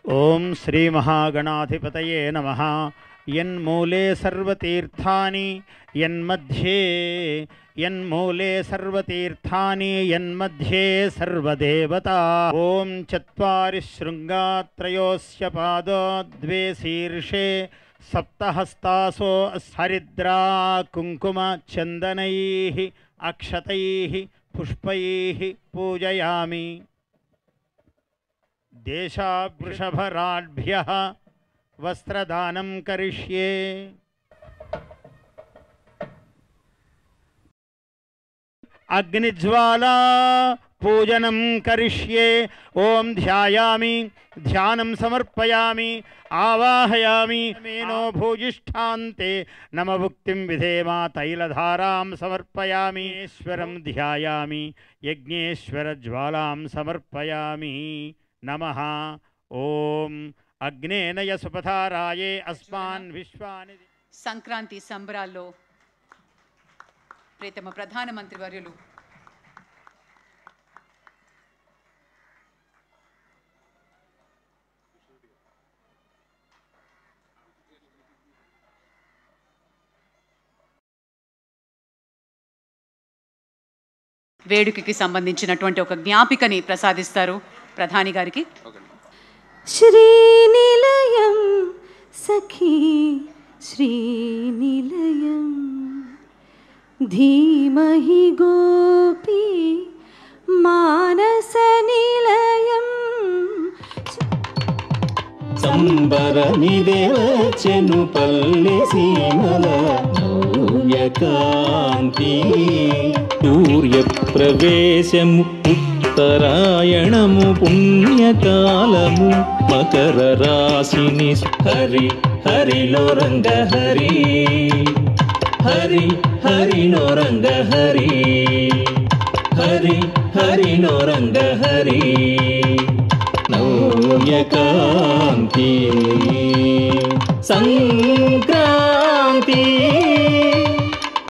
ఓం శ్రీ మహాగణాధిపతయే నమః. యన్మూలే సర్వతీర్థాని యన్మూలే సర్వతీర్థాని యన్మధ్యే సర్వదేవతా. ఓం చత్వారి శృంగాత్రయోస్య పాదో ద్వే శీర్షే సప్తహస్తాసో హరిద్రా కుంకుమ చందనైః అక్షతైః పుష్పైః పూజయామి. దేశావృషభరాఢ్భ్యః వస్త్రదానం కరిష్యే. అగ్నిజ్వాలా పూజనం కరిష్యే. ఓం ధ్యాయామి, ధ్యానం సమర్పయామి, ఆవాహయామి. మేనో భూజిష్ఠాంతే నమభుక్తిం విధేమ. తైలధారాం సమర్పయామి. ఈశ్వరం ధ్యాయామి, యజ్ఞేశ్వర జ్వాలాం సమర్పయామి. నమః. ఓం అగ్నేనయ సుపథారాయే అస్మాన్ విశ్వాని. సంక్రాంతి సంబరాల్లో ప్రియతమ ప్రధానమంత్రి వర్యులు వేడుకకి సంబంధించినటువంటి ఒక జ్ఞాపికని ప్రసాదిస్తారు ప్రధాని గారికి. శ్రీనిలయం సఖీ శ్రీనిలయం ధీమహి గోపీ మానస నిలయం. సంబరమిదేవచెను పల్లె సీమల నవ్యకాంతి. సూర్యప్రవేశము ఉత్తరాయణము పుణ్యకాలము మకర రాశిని. హరి హరిలో రంగ హరి, హరి హరిలో రంగ హరి, హరి హరిలో రంగ హరి. నవ్యకాంతి సంక్రాంతి